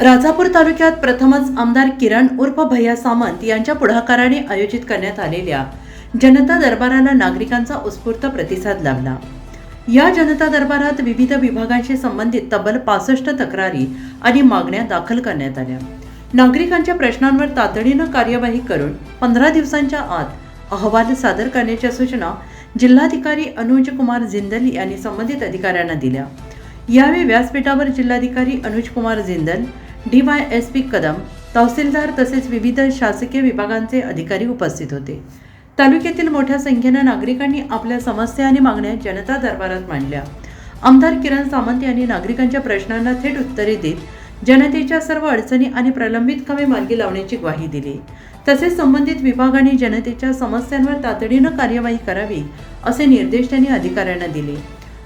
राजापूर तालुक्यात प्रथमच आमदार किरण उर्फ भैया सामंत यांच्या पुढाकाराने आयोजित करण्यात आलेल्या जनता दरबाराला नागरिकांचा उत्स्फूर्त प्रतिसाद लाभला। या जनता दरबारात विविध विभागांशी संबंधित तब्बल 65 तक्रारी आणि मागण्या दाखल करण्यात आल्या। नागरिकांच्या प्रश्नांवर तातडीनं कार्यवाही करून 15 दिवसांच्या आत अहवाल सादर करण्याच्या सूचना जिल्हाधिकारी अनुज कुमार जिंदल यांनी संबंधित अधिकाऱ्यांना दिल्या। यावेळी व्यासपीठावर जिल्हाधिकारी अनुज कुमार जिंदल, DYSP कदम, तहसीलदार तसेच विविध शासकीय विभागांचे अधिकारी उपस्थित होते। तालुक्यातील मोठ्या संख्येने नागरिकांनी आपल्या समस्या आणि मागण्या जनता दरबारात मांडल्या। आमदार किरण सामंत यांनी नागरिकांच्या प्रश्नांना थेट उत्तरे देत जनतेच्या सर्व अडचणी आणि प्रलंबित कामे मार्गी लावण्याची ग्वाही दिली। तसेच संबंधित विभागांनी जनतेच्या समस्यांवर तातडीनं कार्यवाही करावी असे निर्देश त्यांनी अधिकाऱ्यांना दिले।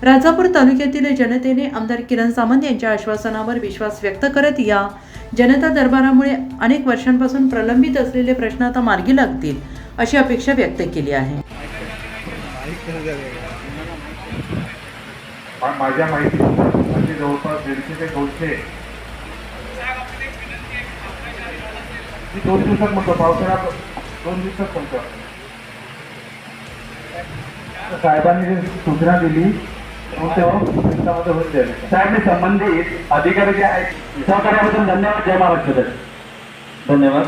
राजापूर तालुक्यातील जनतेने आमदार किरण सामंत यांच्या आश्वासनावर विश्वास व्यक्त करत या जनता दरबारामुळे अनेक वर्षांपासून प्रलंबित असलेले प्रश्न आता मार्गी लागतील अशी अपेक्षा व्यक्त केली आहे। माझ्या माहिती जवळपास 150 ते 200 2 दिवसात म्हणतो, पावसाळा 2 दिवसात म्हणतो। साहेबांनी जी सूचना दिली साहेब संबंधित अधिकारी जे आहेत सहकार्याबद्दल धन्यवाद। जय महाराष्ट्र। धन्यवाद।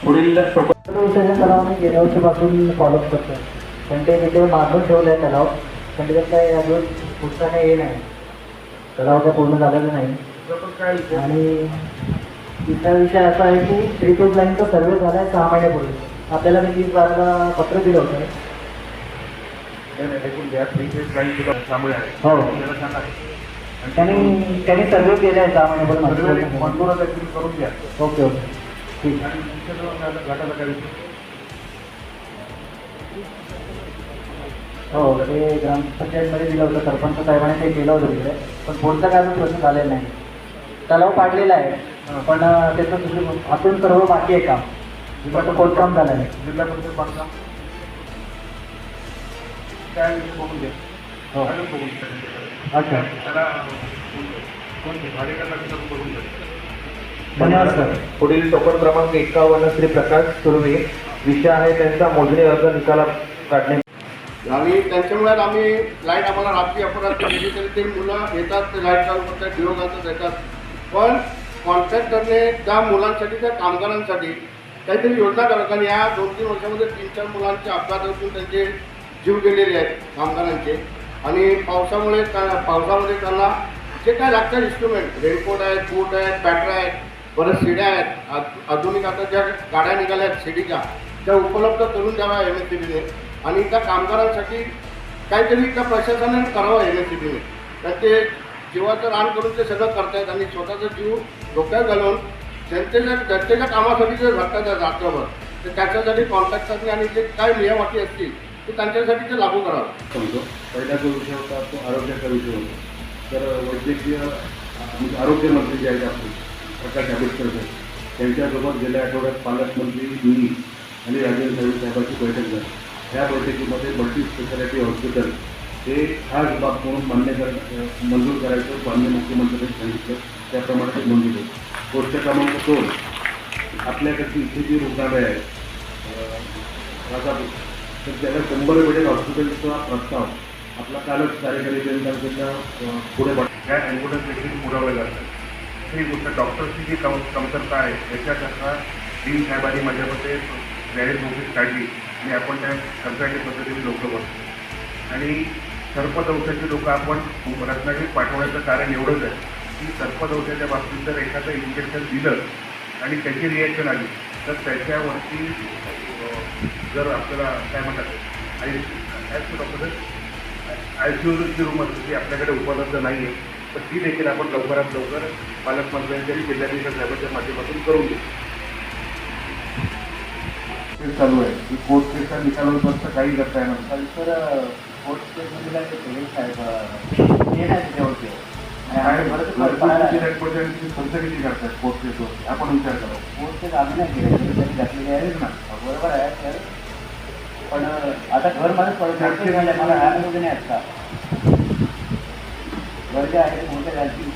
पुढील तलाव मी गेल्या वर्षीपासून फॉलोअप करतो, पण ते तिथे मागून ठेवलं आहे तलाव, पण त्याच्यात काही अजून उत्साह हे नाही, तलाव काय पूर्ण झालेलं नाही। आणि तिसरा विषय असा आहे की 3 फेज लाईनचा सर्वे झाला आहे 6 महिन्यापूर्वी। आपल्याला मी 30/12 पत्र दिलं होतं। त्यांनी सर्वे केले आहे 6 महिन्यापूर्वी, मंजूर करून द्या। ओके ओके ठीक आहे। हो, ते ग्रामपंचायतमध्ये दिलं होतं, सरपंच साहेबांनी ते केलं होतं तिकडे, पण पुढचा काय अजून प्रश्न झालेला नाही। तलाव पाडलेला आहे, पण त्याचं दुसरं अजून सर्व बाकी आहे काम, पण खोदकाम झालं नाही। जिल्हा परिषद बांधकाम काय बघून द्या। हो अच्छा, धन्यवाद सर। पुढील टोकन क्रमांक 51 श्री प्रकाश सुर्वे, विषय आहे त्यांचा मोजणी अर्ज निकाला काढणे। आणि त्यांच्यामुळे आम्ही लाईट आम्हाला रात्री अपरात्री दिली तरी ते मुलं येतात, ते लाईट चालू करतात, डिओ घालतात येतात, पण कॉन्ट्रॅक्टरने त्या मुलांसाठी, त्या कामगारांसाठी काहीतरी योजना करा। कारण या 2-3 वर्षामध्ये 3-4 मुलांचे अपघात असून त्यांचे जीव गेलेले आहेत कामगारांचे। आणि पावसामध्ये त्यांना जे काय लागतात इन्स्ट्रुमेंट, रेनकोट आहेत, बूट आहेत, बॅटऱ्या आहेत, बऱ्याच शिड्या आहेत, आधुनिक आता ज्या गाड्या निघाल्या आहेत शिडीच्या, त्या उपलब्ध करून द्याव्या MSCBने। आणि त्या कामगारांसाठी काहीतरी त्या प्रशासनाने करावं MSCBने। तर ते जीवाचं रान करून ते सगळं करतायत आणि स्वतःचा जीव धोक्यात घालून जनतेच्या कामासाठी जे झटतात रात्रभर, तर त्याच्यासाठी कॉन्ट्रॅक्टरने आणि जे काय नियम असतील ते त्यांच्यासाठी ते लागू करावं। समजो पहिला जो विषय होता तो आरोग्याचा विषय होता। तर वैद्यकीय आरोग्यमंत्री जे आहेत आपले प्रकाश आंबेडकर साहेब, त्यांच्यासोबत गेल्या आठवड्यात पालकमंत्री मी आणि राजेंद्र साहेबांची बैठक झाली। त्या बैठकीमध्ये मल्टी स्पेशालिटी हॉस्पिटल हे खास बाब म्हणून मंजूर करायचं माननीय मुख्यमंत्र्यांनी सांगितलं, त्याप्रमाणे ते मंजूर होतं। गोष्ट क्रमांक 2, आपल्याकडची इथे जी रुग्णालय आहे राजापूर, तर त्याला 100 बेडेड हॉस्पिटलचा प्रस्ताव आपला कालच कार्यकारी जनतांच्या पुढे त्या ॲम्ब्युलन्स देखील पुरवले जातात। ही गोष्ट डॉक्टरची जी कमतरता आहे त्याच्याकरता डीन साहेबांनी माझ्यामध्ये व्हॅलिड नोटीस काढली आणि आपण त्या कंत्राटी पद्धतीने लोक बसतो। आणि सर्पदंशाची लोक आपण रत्नागिरीत पाठवण्याचं कारण एवढंच आहे की सर्पदंशाच्या बाबतीत जर एखादं इंजेक्शन दिलं आणि त्याची रिॲक्शन आली तर त्याच्यावरती जर आपल्याला काय म्हणतात ICUची रूम असते ती आपल्याकडे उपलब्ध नाही आहे, तर ती देखील आपण लवकरात लवकर पालकमंत्र्यांच्या जिल्हाधिकारी साहेबांच्या माध्यमातून करून देऊ। चालू आहे की कोर्ट केसचा निकालापर्यंत काही करता येणार नाही। सर कोर्ट केसमध्ये साहेब हे नाही त्याच्यावरती खर्च किती करतात कोर्ट केसवर आपण विचार करा। कोर्ट केस आम्ही नाही केले, त्यांनी घातलेली आहेच ना, बरोबर आहे सर, पण आता घर माझं पडलं मला ह्यामध्ये नाही आता घर जे आहे मोठे घालतील